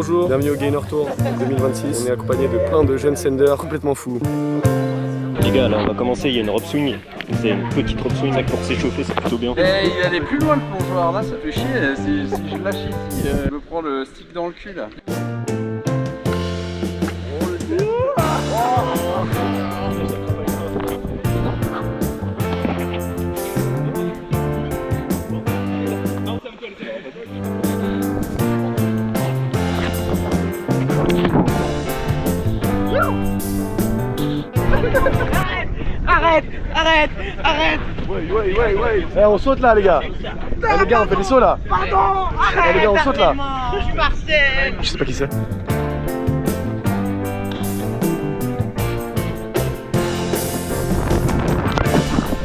Bonjour, bienvenue au Gainer Tour 2026. On est accompagné de plein de jeunes senders complètement fous. Les gars, là on va commencer, il y a une rope swing. C'est une petite rope swing là pour s'échauffer, c'est plutôt bien. Et il allait plus loin le plongeoir, là ça fait chier. Si je lâche ici, je me prends le stick dans le cul là. Arrête. Ouais. Eh, on saute là les gars. Eh, les gars, on fait des sauts là. Pardon, arrête. Eh, les gars, on saute là. Je Marcel. Je sais pas qui c'est.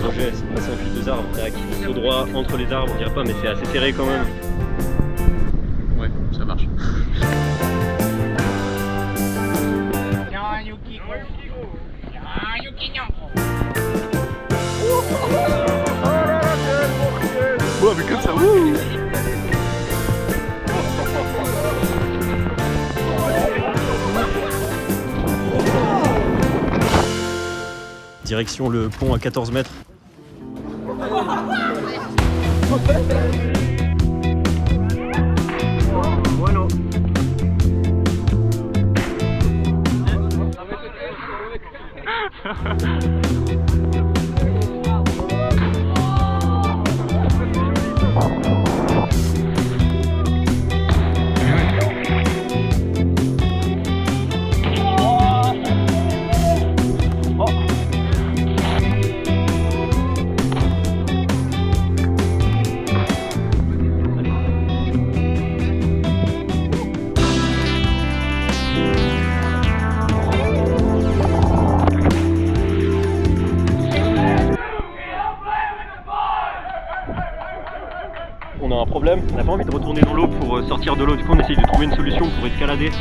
Projet, c'est de passer un fil de arbres, tac, au droit, entre les arbres, on dirait pas, mais c'est assez serré quand même. Ouais, ça marche. Oh, mais comme ça, Direction le pont à 14 mètres. Bueno. On a un problème, on n'a pas envie de retourner dans l'eau pour sortir de l'eau, du coup on essaye de trouver une solution pour escalader.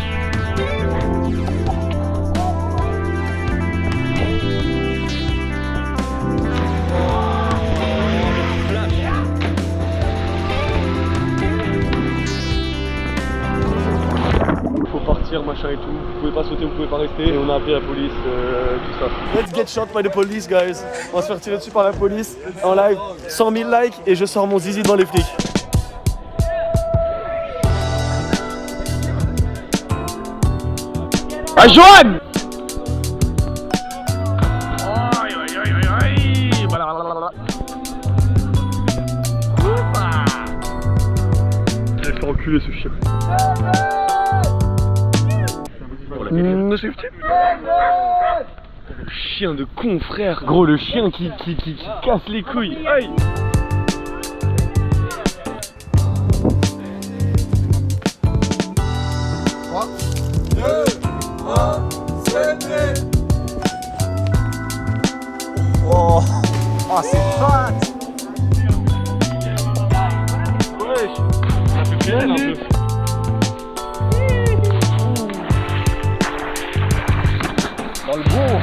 Faut partir, machin et tout. Vous pouvez pas sauter, vous pouvez pas rester. Et on a appelé la police, tout ça. Let's get shot by the police, guys. On va se faire tirer dessus par la police en live. 100 000 likes et je sors mon zizi devant les flics. Ah, Johan! Je vais faire enculer ce chien. Le chien de con, frère. Gros, le chien qui casse les couilles. Aïe. Oh, c'est fat. Ouais, ça fait plaisir un peu. Dans le bon.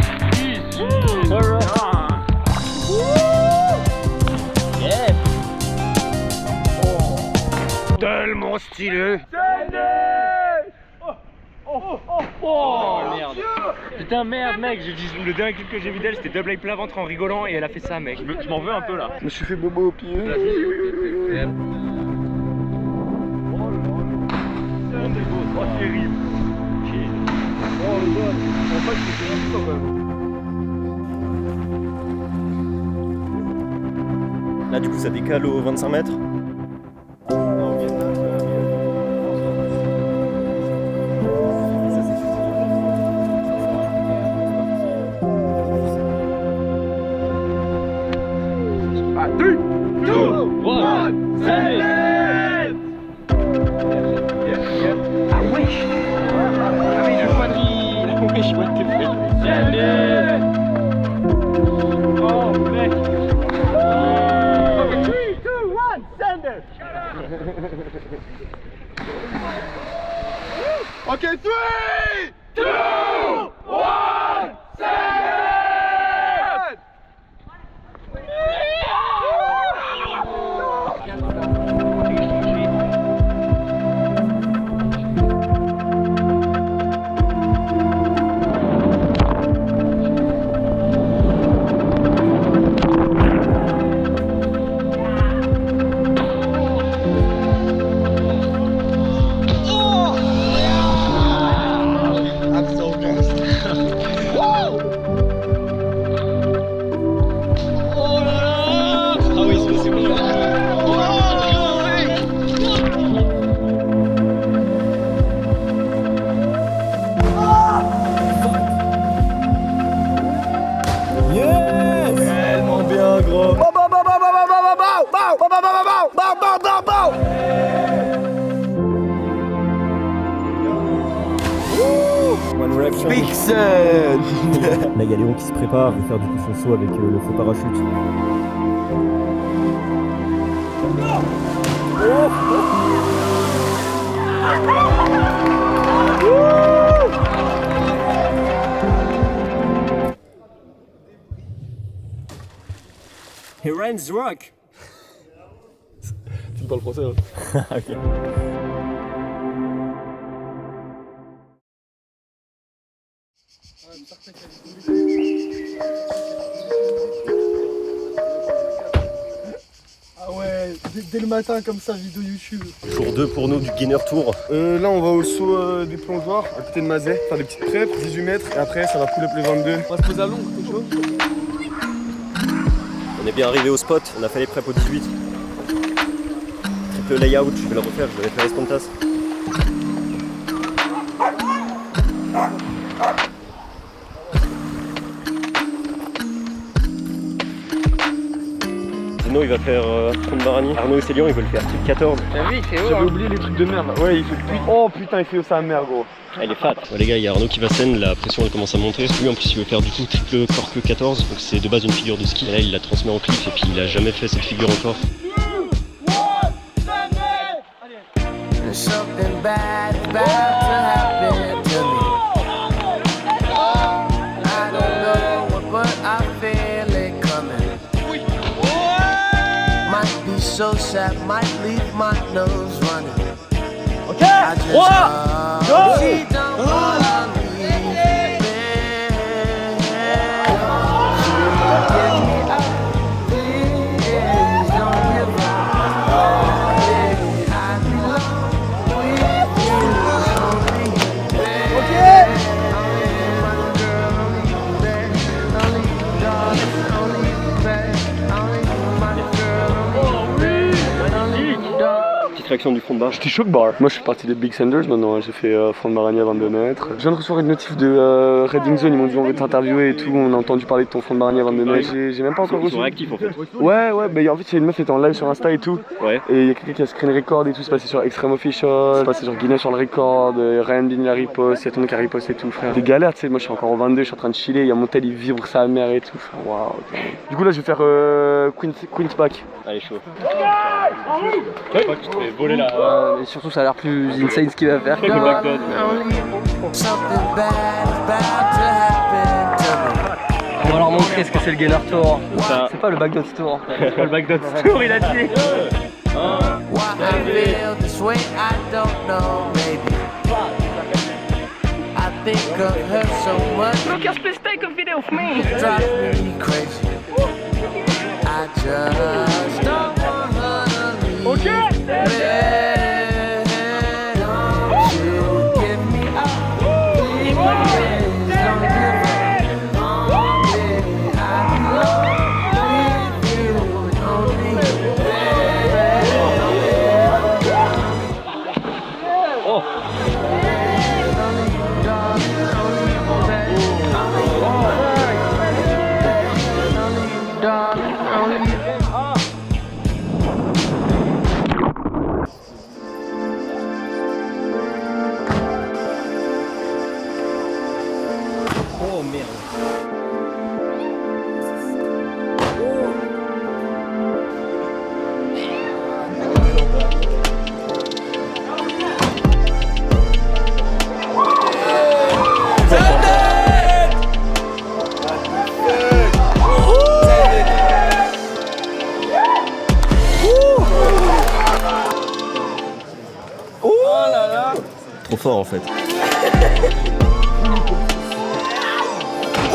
Tellement stylé. Oh merde. Putain merde mec, le dernier clip que j'ai vu d'elle c'était double plat ventre en rigolant et elle a fait ça mec. Je m'en veux un peu là. Je me suis fait bobo au pied. Oh terrible. Oh le gars, je pense pas que c'était une fois quand même. Là du coup ça décale aux 25 mètres. Ah, 3, 2, 1, send it! I wish. I wish what to feel. Send it! Oh mec! 3, 2, 1, send it! Okay, 3, 2, 1, send it! One Reaction. Vixen. Là, il y a Léon qui se prépare à faire du coup son saut avec le faux parachute. He runs rock. Tu me parles français hein. Ok. Ah ouais, dès le matin comme ça, vidéo YouTube. Jour 2 pour nous du Gainer Tour. Là on va au saut des plongeoires à côté de Mazet, faire des petites crêpes, 18 mètres et après ça va pull up les 22. On va se poser à l'ombre, quelque chose. On est bien arrivé au spot, on a fait les preps au 18. Triple layout, je vais le refaire, je vais faire Espontas. Zeno il va faire front de Barani. Arnaud et Célian ils veulent faire type 14. T'as vu, il fait haut. J'avais oublié les trucs de merde là. Ouais il fait oh putain il fait ça à merde gros. Elle est fat. Ouais, les gars, il y a Arnaud qui va scène, la pression elle commence à monter. Lui en plus il veut faire du coup triple cork 14, donc c'est de base une figure de ski. Et là il la transmet en cliff et puis il a jamais fait cette figure encore. Something bad about to happen to me. I don't know what, but I feel it coming. Might be so sad, might leave my nose running. Ok, I just 3, hope she don't wanna leave me. Get me out, please don't give up. I belong with you, Petite réaction du front de barre. J'étais choc bar. Moi je suis parti des Big Sanders maintenant, j'ai fait front de Marani à 22 mètres. Je viens de recevoir une notif de Reading Zone, ils m'ont dit on veut t'interviewer et tout, on a entendu parler de ton front de Marani à 22 mètres. J'ai même pas encore Ils reçu. sont réactifs en fait. Ouais, bah en fait il y a une meuf qui était en live sur Insta et tout. Ouais. Et il y a quelqu'un qui a screen record et tout, c'est passé sur Extreme Official, c'est passé sur Guinness sur le record, Ryan Bean la riposte, il y a tout le monde qui a riposte et tout frère. Des galères tu sais, moi je suis encore en 22, je suis en train de chiller, il y a mon tel il vibre sa mère et tout. Waouh. Du coup là je vais faire Queen's Back. Allez, chaud. Ouais, je crois que tu te fais voler là. Et surtout, ça a l'air plus insane ce qu'il va faire. Très cool backdot. something bad is about to happen to me. On va leur montrer ce que c'est le Gainer Tour. Ça. C'est pas le Backdot Tour. C'est pas le backdot tour, il a dit. Why I feel this way, I don't know, maybe. I think of her so much. Não queres take a video of me? It drives me crazy. I just don't want her to leave. Okay. Don't you give me up, please. Don't give up on me. I belong with you, only you, Oh. Oh merde. Trop fort en fait.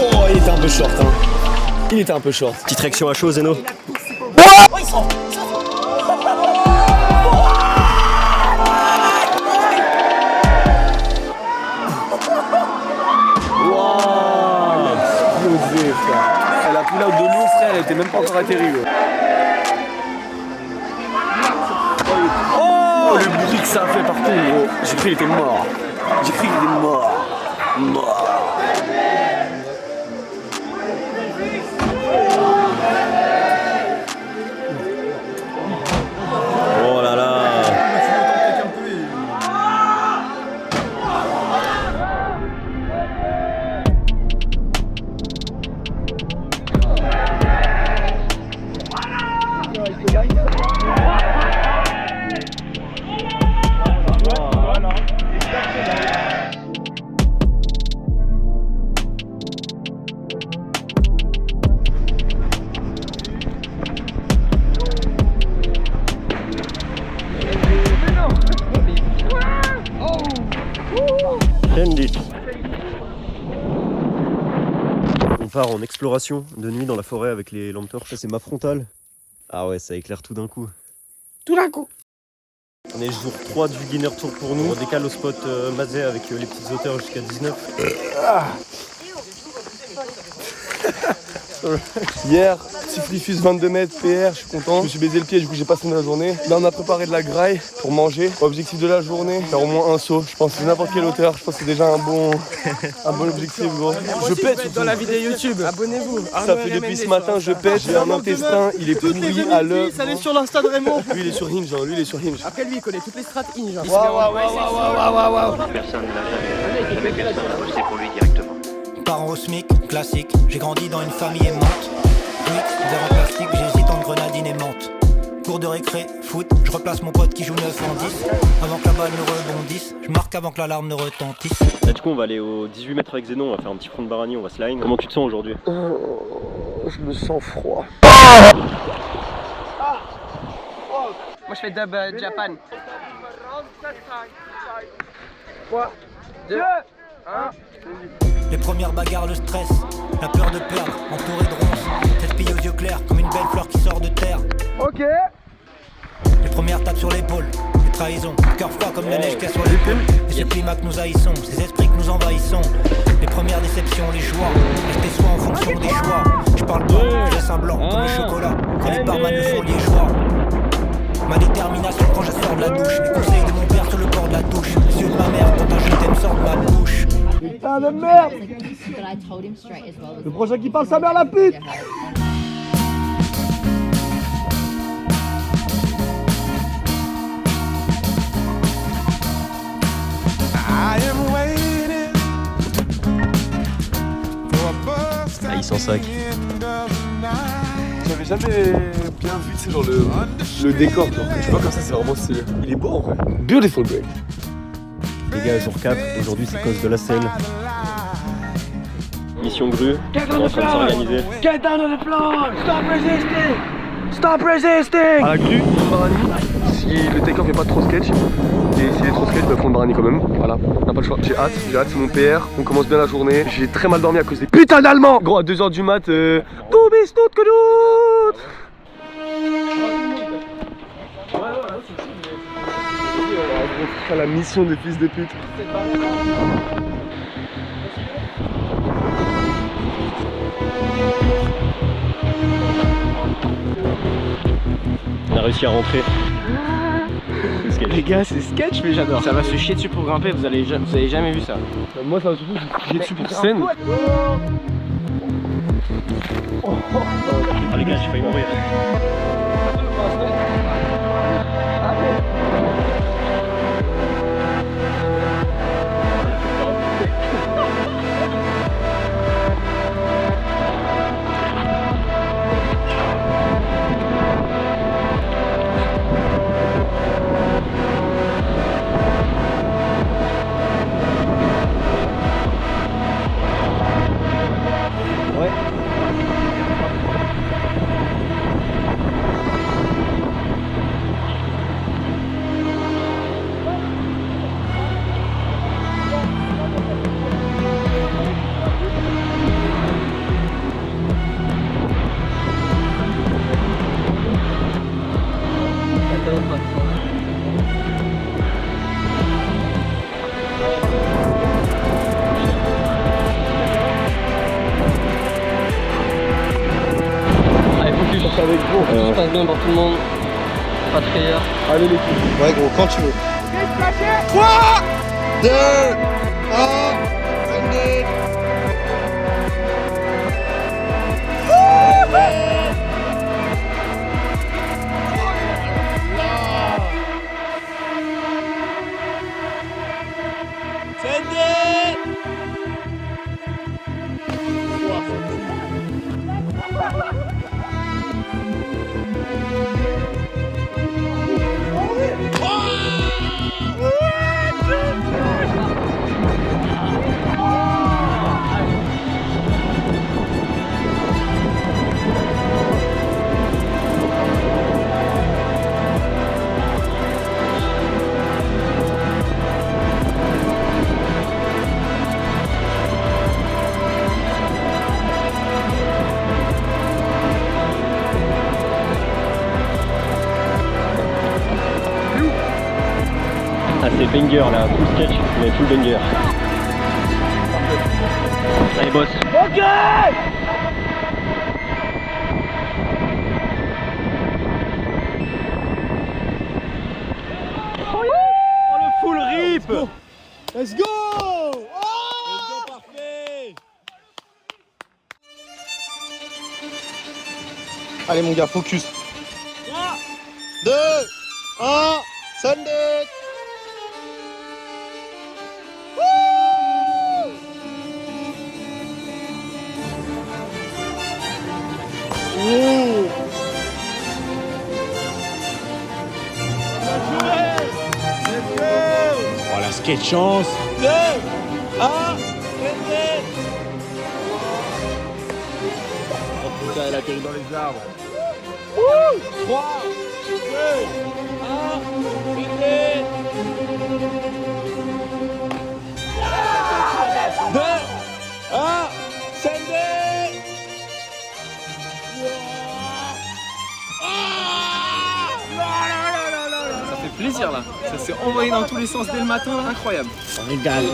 Oh il était un peu short hein. Il était un peu short. Petite réaction à chaud, Zeno. Waouh, explosé frère. Elle a pull out de l'eau frère, elle était même pas encore atterrie. Oh le bruit que ça a fait partout gros. J'ai cru qu'il était mort. J'ai cru qu'il était mort. Mort. On part en exploration de nuit dans la forêt avec les lampes torches. Ça c'est ma frontale. Ah ouais, ça éclaire tout d'un coup. Tout d'un coup. On est jour 3 du beginner tour pour nous. On décale au spot Mazet avec les petites hauteurs jusqu'à 19. Hier, Tiflifus 22 mètres PR, je suis content. Je me suis baisé le pied, du coup j'ai passé la journée. Là on a préparé de la graille pour manger. Objectif de la journée, faire au moins un saut. Je pense que c'est n'importe quelle hauteur, je pense que c'est déjà un bon objectif gros. Je pète Dans la vidéo YouTube. Abonnez-vous. Ça fait depuis ce matin, je pète, j'ai un intestin, il est pourri à l'œuf. Allez sur l'Insta de Raymond. Lui il est sur Hinge, hein, lui il est sur Hinge. Après lui il connaît toutes les strats Hinge. Personne n'a jamais personne n'a bossé pour lui directement. Parents au SMIC, classique. J'ai grandi dans une famille aimante. Mix, verre en plastique, j'hésite entre grenadine et menthe. Cours de récré, foot, je replace mon pote qui joue 9 en 10. Avant que la balle ne rebondisse, je marque avant que l'alarme ne retentisse. Là du coup on va aller au 18 mètres avec Zénon, on va faire un petit front de Barani, on va se line. Comment tu te sens aujourd'hui? Je me sens froid. Moi je fais dub Japan. 3, 2, 1. Les premières bagarres, le stress, la peur de perdre, entouré de ronces. Cette fille aux yeux clairs, comme une belle fleur qui sort de terre. Ok. Les premières tapes sur l'épaule, les trahisons, cœur froid comme la neige qu'il y a sur l'épaule. Et ce climat que nous haïssons, ces esprits que nous envahissons. Les premières déceptions, les joies, rester soi en fonction des choix. Je parle pas, je laisse un blanc comme le chocolat, quand les barman me font liégeois. Ma détermination quand je sors de la douche, les conseils de mon père sur le bord de la douche. Les yeux de ma mère quand un je t'aime sort de ma bouche. Putain de merde! Le prochain qui parle sa mère la pute! Ah il s'en sac. J'avais jamais bien vu, tu sais, genre le décor, genre. Tu vois comme ça, c'est vraiment stylé. Il est beau en vrai. Beautiful break. Les gars, jour 4, aujourd'hui c'est cause de la selle. Mission grue, on est en train de s'organiser. Get down on the floor! Stop resisting! Stop resisting! À la grue, Barani, si le take-off n'est pas trop sketch, et s'il est trop sketch, bah faut le Barani quand même. Voilà, on n'a pas le choix. J'ai hâte, c'est mon PR, on commence bien la journée. J'ai très mal dormi à cause des putains d'Allemands! Gros, à 2h du mat, du bist not genug! On fera la mission des fils de pute. On a réussi à rentrer. Les gars, c'est sketch, mais j'adore. Ça va se chier dessus pour grimper, vous avez jamais vu ça. Moi, ça va surtout se chier dessus pour scène. Ah les gars, j'ai failli mourir. Avec vous. Tout se passe bien pour tout le monde. Pas de frayeur. Allez l'équipe. Ouais gros, quand tu veux. 3, 2, 1. Ah c'est banger là, full sketch, mais full banger. Allez boss. Ok. Oh le full rip. Let's go. Parfait. Allez mon gars, focus. 3, 2, 1, Sunday. Voilà, skate chance. 2, 1, Oh putain, elle atterrit dans les arbres. 3, 2, 1, Sunday. Ça fait plaisir là. Ça s'est envoyé dans tous les sens dès le matin là. Incroyable. On régale.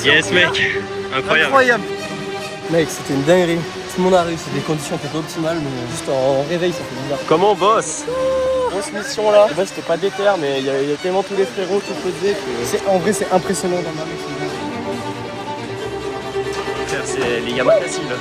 Yes mec, incroyable. Incroyable. Mec, c'était une dinguerie. Tout le monde a réussi. Les conditions étaient pas optimales, mais juste en réveil, ça fait bizarre. Comment boss? Grosse mission là. Bah, c'était pas déter, mais il y a tellement tous les frérots qui faisaient que. En vrai, c'est impressionnant dans ma vie. C'est les Yamakasi là.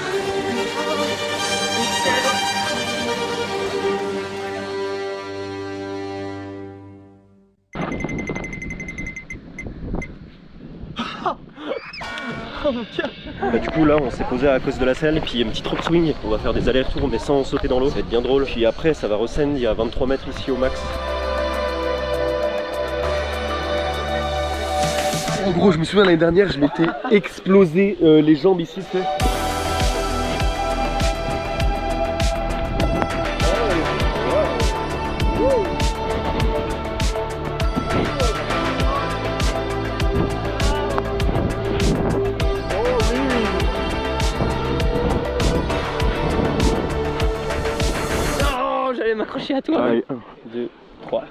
Bah, du coup là on s'est posé à cause de la selle et puis il y a un petit drop swing, on va faire des allers-retours mais sans sauter dans l'eau, ça va être bien drôle. Puis après ça va rescend, il y a 23 mètres ici au max. En gros, je me souviens l'année dernière, je m'étais explosé les jambes ici, tu sais. Non, j'allais m'accrocher à toi. Allez, 1, 2, 3.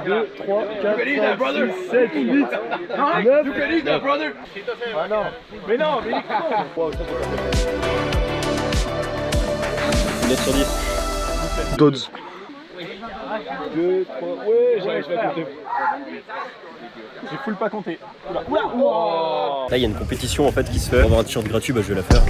Deux, 3, 4, 5, 6, 7, 8, 9, 9. Ah non. Mais non, mais il est con. 9 sur 10. Dodds. 2, 3, ouais, j'arrive à compter. J'ai full pas compté. Oula. Là il y a une compétition en fait qui se fait. Pour avoir un t-shirt gratuit, bah je vais la faire.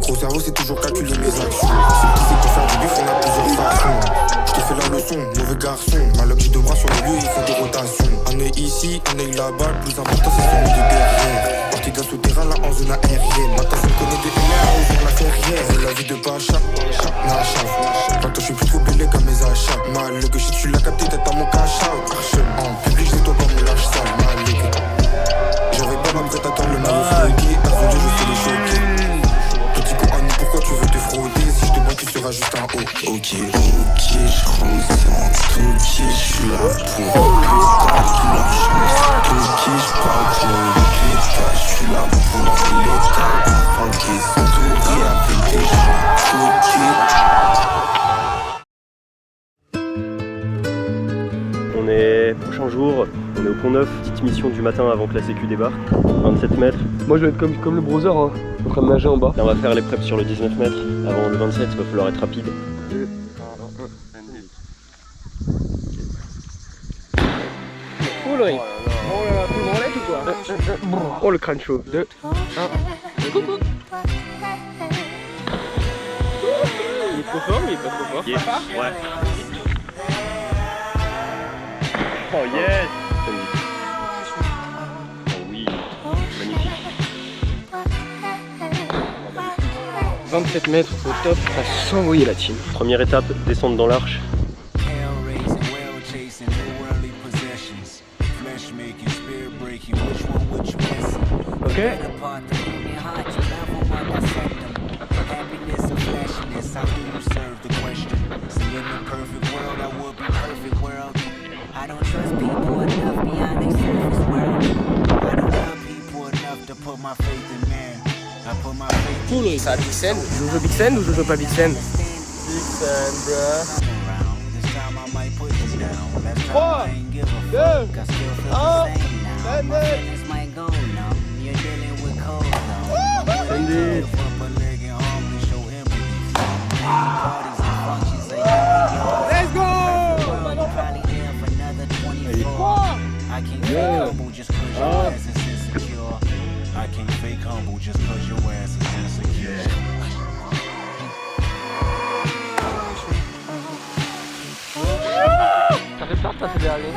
Gros cerveau c'est toujours calculer mes actions. Ceux qui sait pour faire du bif on a plusieurs façons. Je te fais la leçon, mauvais garçon. Malheur j'ai deux bras sur le lieu, ils font des rotations. Un œil ici, un œil là-bas, le plus important c'est celui de derrière. Parti d'un souterrain là en zone aérienne. Ma tasse me connaît de LR aux jours la ferrière. C'est la vie de Pacha, Nachaf. Pas toi je suis plus trop belé qu'à mes achats. Mal que si tu l'as capté tête à mon cash out. En public je toi pas mon lâche sale. Mal j'avais pas ma prête à attendre le maillot floqué. Assolé je sais les choquer. Pourquoi tu veux te frauder? Si je te manque, tu seras juste un haut. Ok, je ressens. Ok, je suis là pour le pétage de la chance. Ok, je parle pour le pétage. Je suis là pour l'état. Ok, s'entourer avec des gens. Ok. On est prochain jour, on est au Pont Neuf, petite mission du matin avant que la sécu débarque. 27 mètres. Moi je vais être comme le browser, hein, en train de nager en bas. Là on va faire les preps sur le 19 mètres. Avant le 27, il va falloir être rapide. Oh là, full branlette ou quoi? Oh le crâne chaud. 2, 1. Il est trop fort, mais il est pas trop fort. Yes. Ouais. Oh yes. Oh oui, magnifique. 27 mètres au top, ça sent envoyer la team. Première étape, descendre dans l'arche. Ok. I don't trust people enough beyond their surface world. I don't love people enough to put my faith in man. I put my faith in Ça, Big Sen. Je joue Big Sen ou je joue pas Big Sen? Big Sen, bruh. This time I might put you down. Last time 3, I ain't give a 2, fuck. I still feel the 1, same now. My feelings might go now. You're dealing with cold now. I'm willing to lift up a leg and humbly show empathy. Parties and functions ain't yours. Let's go! Probably there for another 24. I can't fake humble just cause your ass is insecure. I can't fake humble just cause your ass is insecure. Ça fait peur, ça, ces derniers.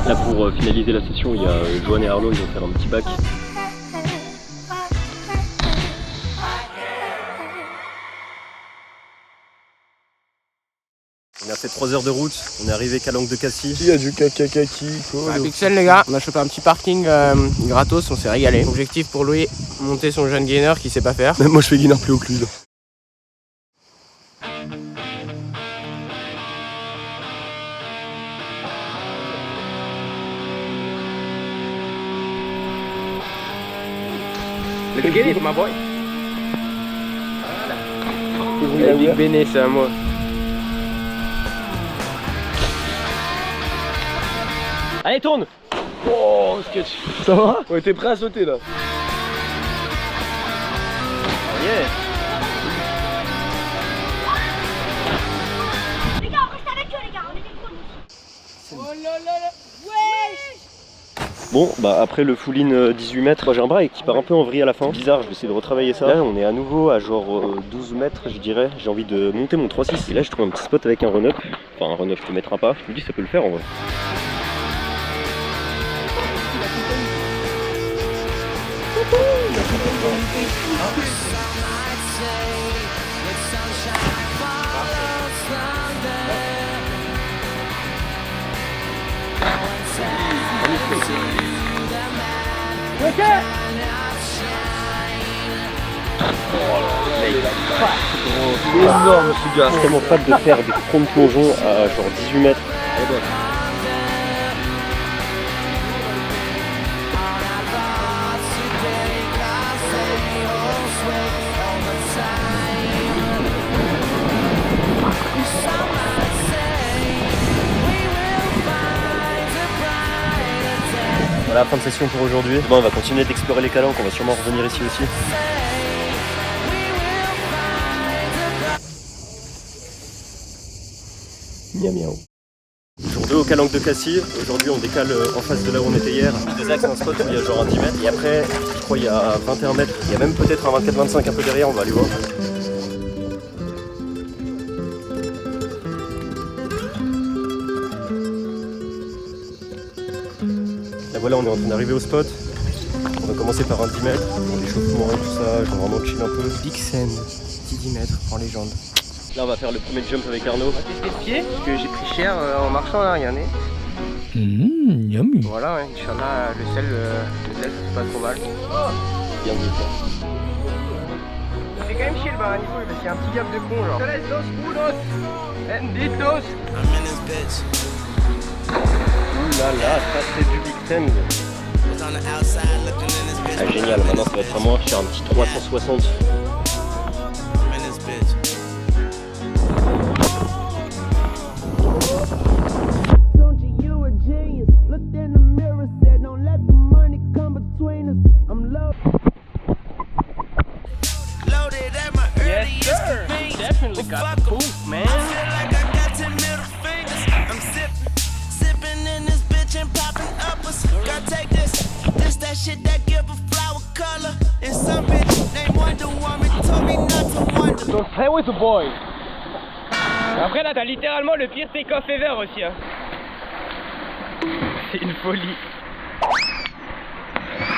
Là pour finaliser la session, il y a Johan et Arnaud, ils vont faire un petit bac. On a fait 3 heures de route, on est arrivé qu'à Langue de Cassis. Il y a du caca-kaki, Ouais, Big Sen, les gars, on a chopé un petit parking gratos, on s'est régalé. Objectif pour Louis, monter son jeune gainer qui sait pas faire. Même moi je fais gainer plus au club. Let's get it, my boy. Voilà. Big Béné, c'est à moi. Allez, tourne! Oh, sketch. Ça va? Ouais, t'es prêt à sauter là? Yeah! Les gars, on reste avec eux, les gars, on est des cons. Oh là là là. Ouais. Bon, bah après le full-in 18 mètres, moi j'ai un bras qui part un peu en vrille à la fin. Bizarre, je vais essayer de retravailler ça. Là, on est à nouveau à genre 12 mètres, je dirais. J'ai envie de monter mon 3-6. Et là, je trouve un petit spot avec un run-up. Enfin, un run-up, je te mettrai pas. Je me dis, ça peut le faire en vrai. Énorme ce gars. C'est tellement fat de faire des troncs de plongeon à genre 18 mètres. Voilà, fin de session pour aujourd'hui. Bon, on va continuer d'explorer les calanques, on va sûrement revenir ici aussi. Miam miam. Jour 2 au calanque de Cassis. Aujourd'hui on décale en face de là où on était hier. Des axes, un spot où il y a genre un 10 mètres. Et après, je crois il y a 21 mètres. Il y a même peut-être un 24-25 un peu derrière, on va aller voir. Là voilà, on est en train d'arriver au spot. On va commencer par un 10 mètres. Pour l'échauffement et tout ça, je vais vraiment chill un peu. Big Sen, petit 10 mètres en légende. Là on va faire le premier jump avec Arnaud. On va tester ce pied, parce que j'ai pris cher en marchant là, regardez. Yummy. Voilà, ouais, Inch'Allah, le sel, c'est pas trop mal. Bien dit ça. Ça fait quand même chier le bar à niveau parce qu'il y a un petit gap de con genre. Tres, dos, unos, benditos. Ouh là là, ça c'est du Big Sen. Ah génial, maintenant ça va être à moi, faire un petit 360. Yes sir, definitely got the poof, man. Donc play with the boy. Après là t'as littéralement le pire take-off ever aussi hein. C'est une folie.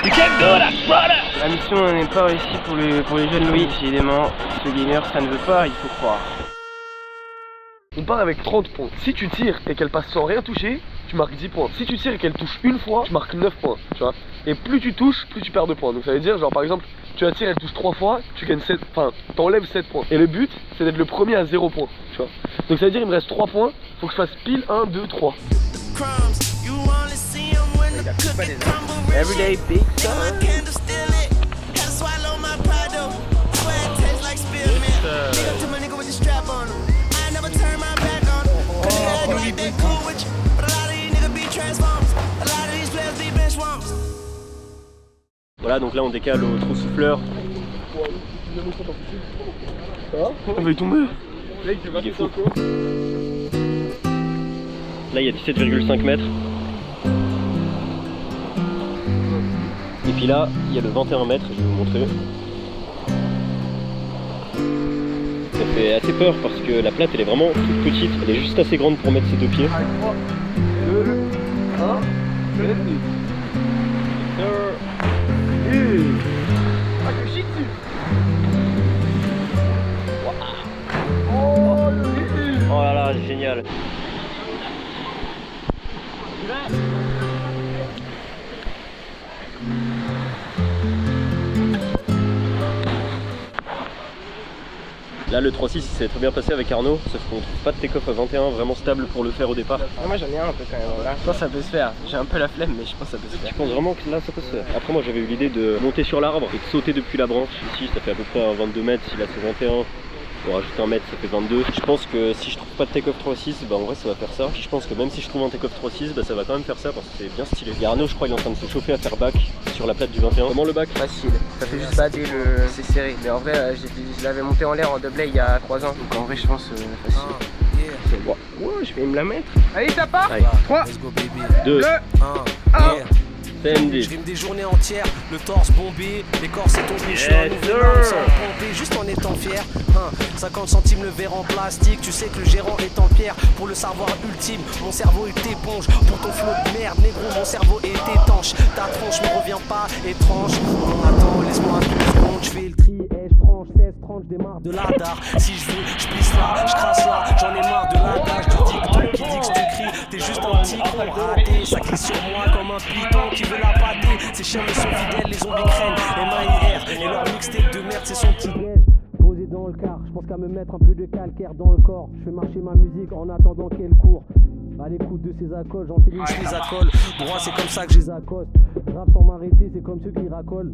La mission n'est pas réussie pour les jeunes Louis. Évidemment, ce gainer, ça ne veut pas, il faut croire. On part avec 30 points. Si tu tires et qu'elle passe sans rien toucher, tu marques 10 points. Si tu tires et qu'elle touche une fois, tu marques 9 points, tu vois. Et plus tu touches, plus tu perds de points. Donc ça veut dire, genre par exemple, tu la tires, elle touche 3 fois, tu gagnes 7, enfin, t'enlèves 7 points. Et le but, c'est d'être le premier à 0 points, tu vois. Donc ça veut dire, il me reste 3 points, faut que je fasse pile 1, 2, 3. Everyday big Voilà, donc là on décale au trou souffleur. On va y tomber. Il est fou. Là il y a 17,5 mètres. Et puis là, il y a le 21 mètres, je vais vous montrer. Ça fait assez peur parce que la plate elle est vraiment toute petite, elle est juste assez grande pour mettre ses deux pieds. 3, 2, 1, Oh là là, génial. Là le 3-6 il s'est très bien passé avec Arnaud, sauf qu'on trouve pas de take-off à 21 vraiment stable pour le faire au départ. Moi j'en ai un peu quand même là. Je pense que ça peut se faire. J'ai un peu la flemme mais je pense que ça peut se faire. Je pense vraiment que là ça peut se faire. Après moi j'avais eu l'idée de monter sur l'arbre et de sauter depuis la branche. Ici ça fait à peu près 22 mètres, si là c'est 21. On rajoute 1 mètre, ça fait 22. Je pense que si je trouve pas de take-off 3-6, bah en vrai ça va faire ça. Puis je pense que même si je trouve un take-off 3-6, bah ça va quand même faire ça parce que c'est bien stylé. Et Arnaud je crois il est en train de se chauffer à faire back sur la plate du 21. Comment le back? Facile, ça fait juste bader c'est serré. Mais en vrai je l'avais monté en l'air en double il y a 3 ans. Donc en vrai je pense facile. Ouais, je vais me la mettre. Allez, ça part. 3, 2, 1. CMD. Je rime des journées entières, le torse bombé, les corps s'est tombé, je suis un nouvel homme sans pomper, juste en étant fier. 50 centimes le verre en plastique, tu sais que le gérant est en pierre. Pour le savoir ultime, mon cerveau est éponge. Pour ton flot de merde, négro, mon cerveau est étanche. Ta tronche me revient pas étrange. On attend, laisse-moi 2 secondes, je fais le tri et je tranche, 16, 30, je démarre de l'adar. Si je veux, je pisse là, je crasse là, j'en ai marre de l'adage. Du dicton qui dit que tu cries, t'es juste un petit con raté. Ça glisse sur moi comme un python qui veut la pâter. Ces chiens me sont fidèles, les zombies craignent MAIR et leur mixtape de merde c'est son petit déj. Posé dans le car, je pense qu'à me mettre un peu de calcaire dans le corps. Je fais marcher ma musique en attendant qu'elle court. À l'écoute de ces accoles, j'en fais une, je les accole. Droit c'est comme ça que je les accoste. Rap sans m'arrêter, c'est comme ceux qui racolent.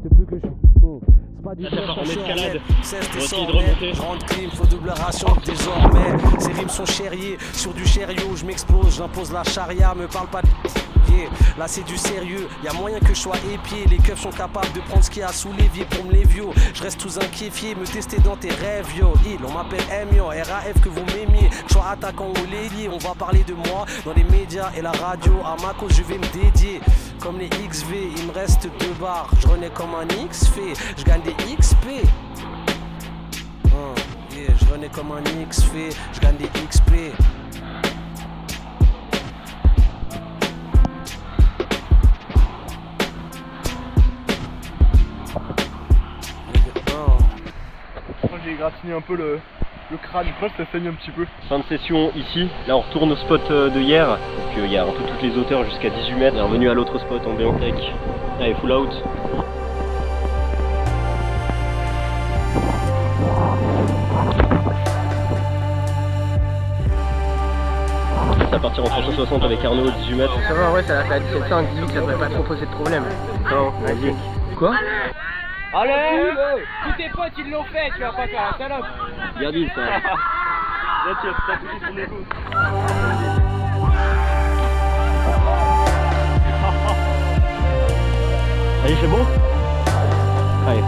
Depuis que je c'est pas du tout en escalade. Cesse tes sorts, grande clim, faut double ration désormais. Ces rimes sont chériées, sur du chériot, je m'explose, j'impose la charia, me parle pas de yeah. Là c'est du sérieux, y'a moyen que je sois épié. Les keufs sont capables de prendre ce qu'il y a sous l'évier pour me les vieux. Je reste tous inquiéfié, me tester dans tes rêves, yo. On m'appelle M, RAF que vous m'aimiez. Je sois attaquant ou l'ailier, on va parler de moi dans les médias et la radio. À ma cause je vais me dédier. Comme les XV, il me reste 2 barres. Je renais comme un X-Fait, je gagne des XP. Yeah, je renais comme un X-Fait, je gagne des XP. Moi j'ai gratiné un peu le crâne, je crois que ça saigne un petit peu. Fin de session ici, là on retourne au spot de hier, donc il y a un peu toutes les hauteurs jusqu'à 18 mètres. On est revenu à l'autre spot en Béantec, allez full out. Ça va partir en 360 avec Arnaud 18 mètres. Ça va, ouais, ça a fait à 17,5, 18, ça devrait pas trop poser de problème. Non, vas-y. Quoi? Allez, tous tes potes ils l'ont fait, tu vas pas faire la salope. Bien dit ça. Là tu as touché son écho. Allez, c'est bon? Allez.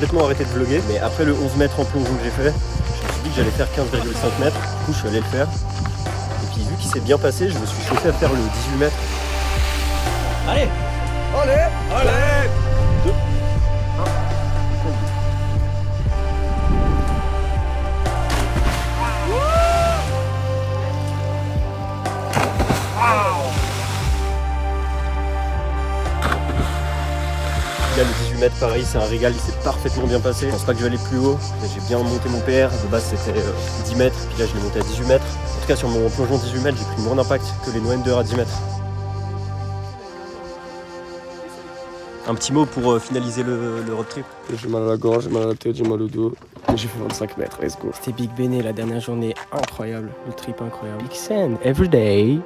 complètement arrêté de vlogger, mais après le 11 mètres en plongeon que j'ai fait, je me suis dit que j'allais faire 15,5 mètres. Du coup, je suis allé le faire. Et puis, vu qu'il s'est bien passé, je me suis chauffé à faire le 18 mètres. Allez! Allez! Allez! 2. Là, le 18 mètres, pareil, c'est un régal, il s'est parfaitement bien passé. Je pense pas que je vais aller plus haut. J'ai bien monté mon PR. De base, c'était 10 mètres, puis là, je l'ai monté à 18 mètres. En tout cas, sur mon plongeon 18 mètres, j'ai pris moins d'impact que les no ender à 10 mètres. Un petit mot pour finaliser le road trip. J'ai mal à la gorge, j'ai mal à la tête, j'ai mal au dos. Mais j'ai fait 25 mètres, let's go. C'était Big Béné la dernière journée, incroyable. Le trip incroyable. Big Sand, every day.